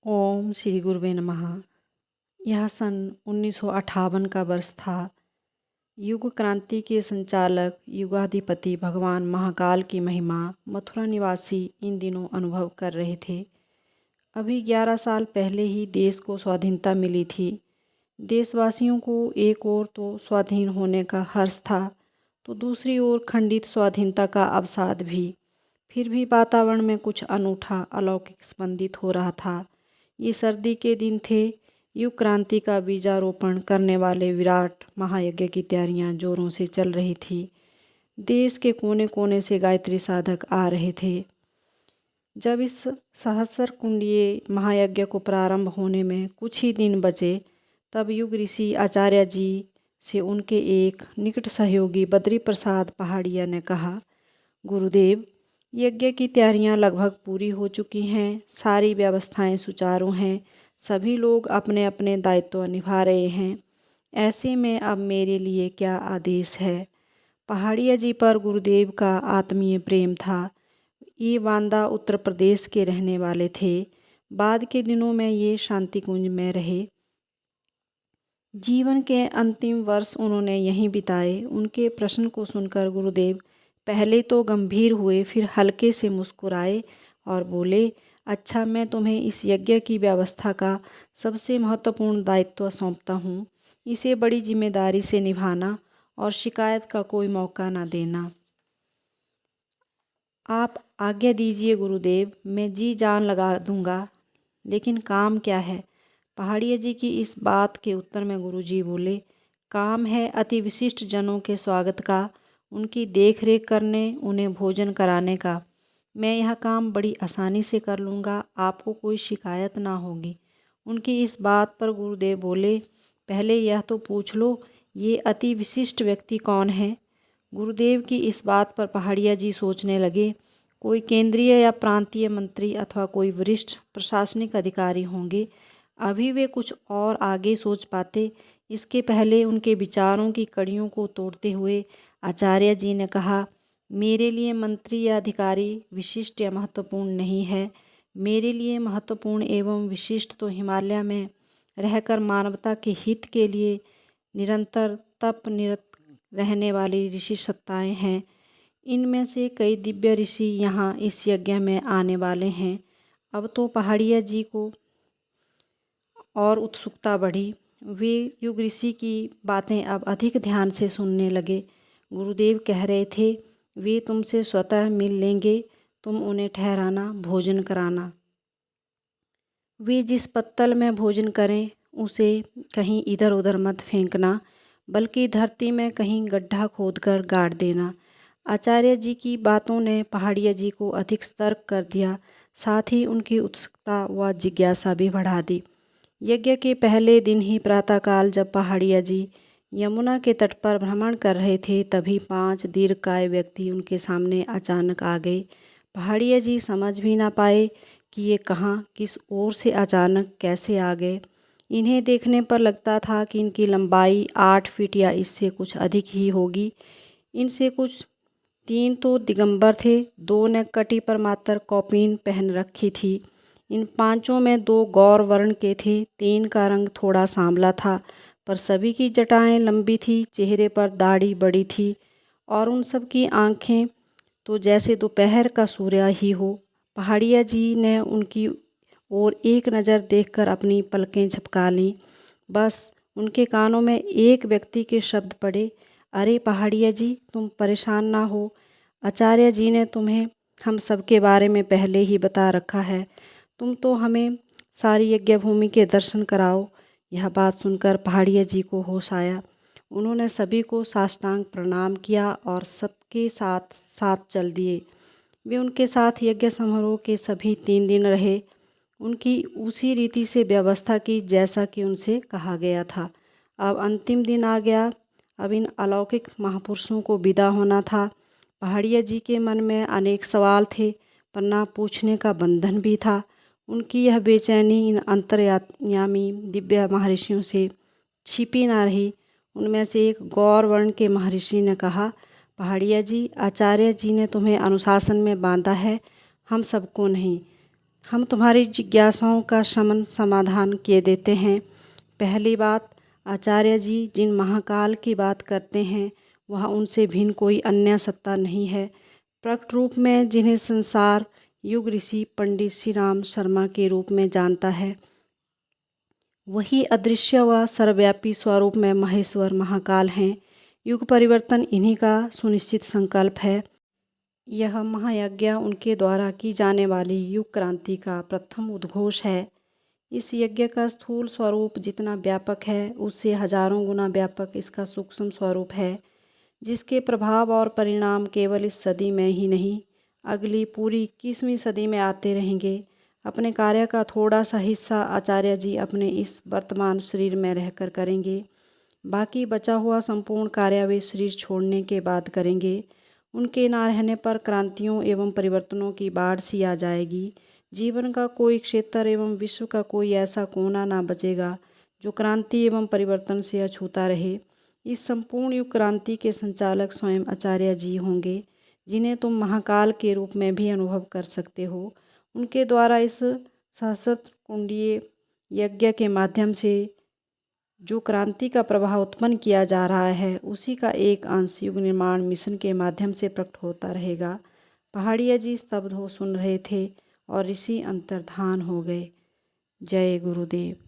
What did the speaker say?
ओम श्री गुरुवे नमः। यह सन 1958 का वर्ष था। युग क्रांति के संचालक युगाधिपति भगवान महाकाल की महिमा मथुरा निवासी इन दिनों अनुभव कर रहे थे। अभी 11 साल पहले ही देश को स्वाधीनता मिली थी। देशवासियों को एक ओर तो स्वाधीन होने का हर्ष था, तो दूसरी ओर खंडित स्वाधीनता का अवसाद भी। फिर भी वातावरण में कुछ अनूठा अलौकिक स्पंदित हो रहा था। ये सर्दी के दिन थे। युग क्रांति का बीजारोपण करने वाले विराट महायज्ञ की तैयारियां जोरों से चल रही थी। देश के कोने कोने से गायत्री साधक आ रहे थे। जब इस सहस्र कुंडीय महायज्ञ को प्रारंभ होने में कुछ ही दिन बचे, तब युग ऋषि आचार्य जी से उनके एक निकट सहयोगी बद्री प्रसाद पहाड़िया ने कहा, गुरुदेव, यज्ञ की तैयारियां लगभग पूरी हो चुकी हैं। सारी व्यवस्थाएं सुचारू हैं। सभी लोग अपने अपने दायित्व निभा रहे हैं। ऐसे में अब मेरे लिए क्या आदेश है। पहाड़िया जी पर गुरुदेव का आत्मीय प्रेम था। ये बांदा उत्तर प्रदेश के रहने वाले थे। बाद के दिनों में ये शांति कुंज में रहे। जीवन के अंतिम वर्ष उन्होंने यहीं बिताए। उनके प्रश्न को सुनकर गुरुदेव पहले तो गंभीर हुए, फिर हल्के से मुस्कुराए और बोले, अच्छा, मैं तुम्हें इस यज्ञ की व्यवस्था का सबसे महत्वपूर्ण दायित्व सौंपता हूँ। इसे बड़ी जिम्मेदारी से निभाना और शिकायत का कोई मौका ना देना। आप आज्ञा दीजिए गुरुदेव, मैं जी जान लगा दूंगा। लेकिन काम क्या है? पहाड़िया जी की इस बात के उत्तर में गुरुजी बोले, काम है अति विशिष्ट जनों के स्वागत का, उनकी देख रेख करने, उन्हें भोजन कराने का। मैं यह काम बड़ी आसानी से कर लूँगा, आपको कोई शिकायत ना होगी। उनकी इस बात पर गुरुदेव बोले, पहले यह तो पूछ लो, ये अति विशिष्ट व्यक्ति कौन है? गुरुदेव की इस बात पर पहाड़िया जी सोचने लगे। कोई केंद्रीय या प्रांतीय मंत्री अथवा कोई वरिष्ठ प्रशासनिक अधिकारी होंगे। अभी वे कुछ और आगे सोच पाते, इसके पहले उनके विचारों की कड़ियों को तोड़ते हुए आचार्य जी ने कहा, मेरे लिए मंत्री या अधिकारी विशिष्ट या महत्वपूर्ण नहीं है। मेरे लिए महत्वपूर्ण एवं विशिष्ट तो हिमालय में रहकर मानवता के हित के लिए निरंतर तप निरत रहने वाली ऋषि सत्ताएँ हैं। इनमें से कई दिव्य ऋषि यहाँ इस यज्ञ में आने वाले हैं। अब तो पहाड़िया जी को और उत्सुकता बढ़ी। वे युग ऋषि की बातें अब अधिक ध्यान से सुनने लगे। गुरुदेव कह रहे थे, वे तुमसे स्वतः मिल लेंगे, तुम उन्हें ठहराना, भोजन कराना। वे जिस पत्तल में भोजन करें उसे कहीं इधर उधर मत फेंकना, बल्कि धरती में कहीं गड्ढा खोदकर गाड़ देना। आचार्य जी की बातों ने पहाड़िया जी को अधिक सतर्क कर दिया, साथ ही उनकी उत्सुकता व जिज्ञासा भी बढ़ा दी। यज्ञ के पहले दिन ही प्रातःकाल जब पहाड़िया जी यमुना के तट पर भ्रमण कर रहे थे, तभी 5 दीर्घकाय व्यक्ति उनके सामने अचानक आ गए। पहाड़िया जी समझ भी ना पाए कि ये कहाँ, किस ओर से अचानक कैसे आ गए। इन्हें देखने पर लगता था कि इनकी लंबाई 8 फीट या इससे कुछ अधिक ही होगी। इनसे कुछ 3 तो दिगंबर थे, 2 ने कटी पर मात्र कौपीन पहन रखी थी। इन 5 में 2 गौर वर्ण के थे, 3 का रंग थोड़ा सांवला था, पर सभी की जटाएं लंबी थी, चेहरे पर दाढ़ी बड़ी थी और उन सब की आँखें तो जैसे दोपहर का सूर्य ही हो। पहाड़िया जी ने उनकी ओर एक नज़र देखकर अपनी पलकें झपका लीं। बस उनके कानों में एक व्यक्ति के शब्द पड़े, अरे पहाड़िया जी, तुम परेशान ना हो। आचार्य जी ने तुम्हें हम सबके बारे में पहले ही बता रखा है। तुम तो हमें सारी यज्ञ भूमि के दर्शन कराओ। यह बात सुनकर पहाड़िया जी को होश आया। उन्होंने सभी को साष्टांग प्रणाम किया और सबके साथ साथ चल दिए। वे उनके साथ यज्ञ समारोह के सभी 3 दिन रहे। उनकी उसी रीति से व्यवस्था की जैसा कि उनसे कहा गया था। अब अंतिम दिन आ गया। अब इन अलौकिक महापुरुषों को विदा होना था। पहाड़िया जी के मन में अनेक सवाल थे, पर ना पूछने का बंधन भी था। उनकी यह बेचैनी इन अंतर्यामी दिव्य महर्षियों से छिपी ना रही। उनमें से एक गौर वर्ण के महर्षि ने कहा, पहाड़िया जी, आचार्य जी ने तुम्हें अनुशासन में बांधा है, हम सबको नहीं। हम तुम्हारी जिज्ञासाओं का शमन समाधान किए देते हैं। पहली बात, आचार्य जी जिन महाकाल की बात करते हैं वह उनसे भिन्न कोई अन्य सत्ता नहीं है। प्रकट रूप में जिन्हें संसार युग ऋषि पंडित श्री राम शर्मा के रूप में जानता है, वही अदृश्य व सर्वव्यापी स्वरूप में महेश्वर महाकाल हैं। युग परिवर्तन इन्हीं का सुनिश्चित संकल्प है। यह महायज्ञ उनके द्वारा की जाने वाली युग क्रांति का प्रथम उद्घोष है। इस यज्ञ का स्थूल स्वरूप जितना व्यापक है उससे हजारों गुना व्यापक इसका सूक्ष्म स्वरूप है, जिसके प्रभाव और परिणाम केवल इस सदी में ही नहीं अगली पूरी 21वीं सदी में आते रहेंगे। अपने कार्य का थोड़ा सा हिस्सा आचार्य जी अपने इस वर्तमान शरीर में रहकर करेंगे, बाकी बचा हुआ संपूर्ण कार्य वे शरीर छोड़ने के बाद करेंगे। उनके ना रहने पर क्रांतियों एवं परिवर्तनों की बाढ़ सी आ जाएगी। जीवन का कोई क्षेत्र एवं विश्व का कोई ऐसा कोना ना बचेगा जो क्रांति एवं परिवर्तन से अछूता रहे। इस संपूर्ण युग क्रांति के संचालक स्वयं आचार्य जी होंगे, जिन्हें तुम महाकाल के रूप में भी अनुभव कर सकते हो। उनके द्वारा इस सहस्त्र कुंडीय यज्ञ के माध्यम से जो क्रांति का प्रभाव उत्पन्न किया जा रहा है उसी का एक अंश युग निर्माण मिशन के माध्यम से प्रकट होता रहेगा। पहाड़िया जी स्तब्ध हो सुन रहे थे और ऋषि अंतर्धान हो गए। जय गुरुदेव।